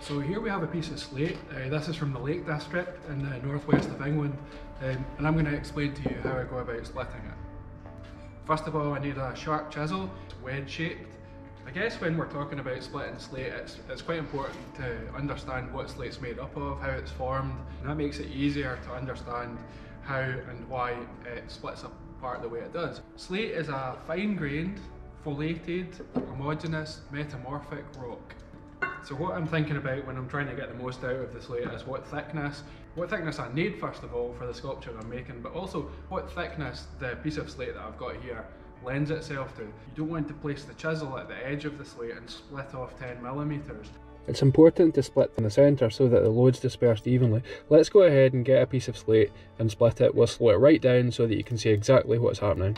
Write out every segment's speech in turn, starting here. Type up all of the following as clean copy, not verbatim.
So here we have a piece of slate. This is from the Lake District in the northwest of England, and I'm going to explain to you how I go about splitting it. First of all, I need a sharp chisel. It's wedge shaped. I guess when we're talking about splitting slate, it's quite important to understand what slate's made up of, how it's formed, and that makes it easier to understand how and why it splits apart the way it does. Slate is a fine-grained, foliated, homogeneous, metamorphic rock. So what I'm thinking about when I'm trying to get the most out of the slate is what thickness I need first of all for the sculpture I'm making, but also what thickness the piece of slate that I've got here lends itself to. You don't want to place the chisel at the edge of the slate and split off 10mm. It's important to split in the centre so that the load's dispersed evenly. Let's go ahead and get a piece of slate and split it. We'll slow it right down so that you can see exactly what's happening.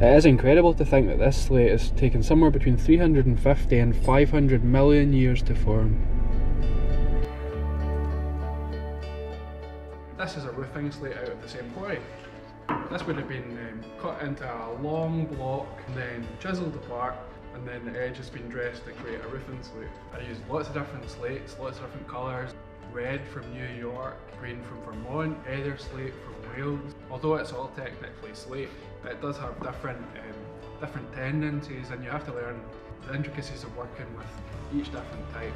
It is incredible to think that this slate has taken somewhere between 350 and 500 million years to form. This is a roofing slate out of the same quarry. This would have been cut into a long block and then chiselled apart, and then the edge has been dressed to create a roofing slate. I used lots of different slates, lots of different colours. Red from New York, green from Vermont, heather slate from Wales. Although it's all technically slate, it does have different tendencies, and you have to learn the intricacies of working with each different type.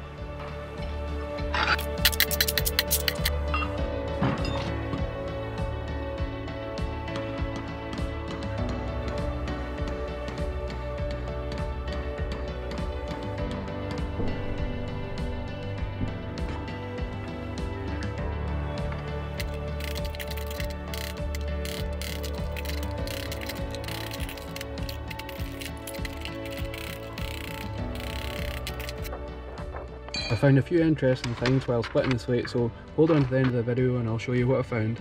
I found a few interesting things while splitting the slate, so hold on to the end of the video and I'll show you what I found.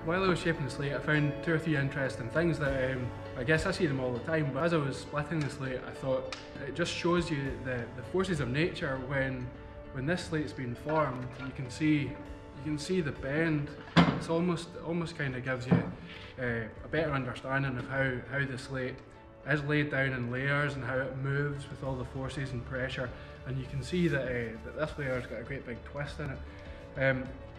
While I was shaping the slate, I found two or three interesting things that I guess I see them all the time, but as I was splitting the slate, I thought it just shows you the forces of nature when this slate's been formed. You can see the bend. It's almost kind of gives you a better understanding of how the slate is laid down in layers and how it moves with all the forces and pressure. And you can see that this layer's got a great big twist in it.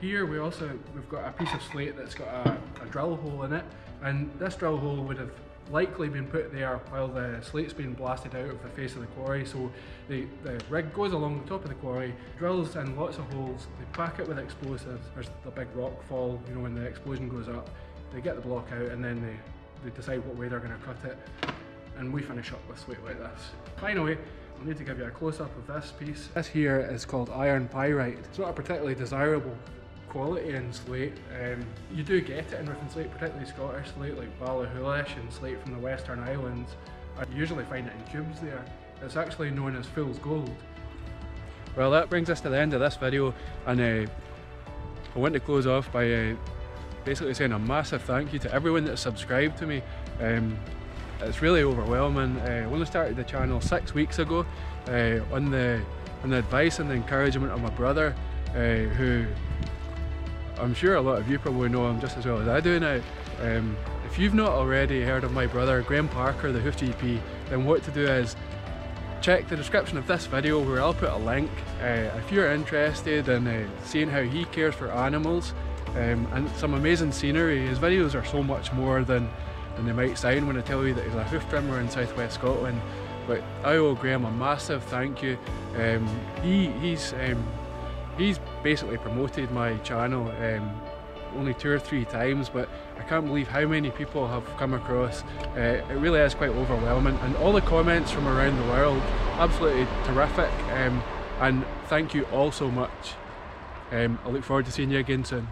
Here we've got a piece of slate that's got a drill hole in it, and this drill hole would have likely been put there while the slate's been blasted out of the face of the quarry. So the rig goes along the top of the quarry, drills in lots of holes, they pack it with explosives. There's the big rock fall, you know, when the explosion goes up. They get the block out and then they decide what way they're going to cut it. And we finish up with slate like this. Finally, I need to give you a close-up of this piece. This here is called iron pyrite. It's not a particularly desirable quality in slate. You do get it in roofing slate, particularly Scottish slate like Ballyhoolish and slate from the Western Islands. I usually find it in cubes there. It's actually known as fool's gold. Well, that brings us to the end of this video, and I want to close off by basically saying a massive thank you to everyone that's subscribed to me. It's really overwhelming. I only started the channel 6 weeks ago on the advice and the encouragement of my brother, who I'm sure a lot of you probably know him just as well as I do now. If you've not already heard of my brother Graeme Parker, the Hoof GP, then what to do is check the description of this video where I'll put a link. If you're interested in seeing how he cares for animals and some amazing scenery. His videos are so much more than they might sound when I tell you that he's a hoof trimmer in southwest Scotland. But I owe Graeme a massive thank you. He's basically promoted my channel only 2 or 3 times, but I can't believe how many people have come across. It really is quite overwhelming, and all the comments from around the world, absolutely terrific, and thank you all so much. I look forward to seeing you again soon.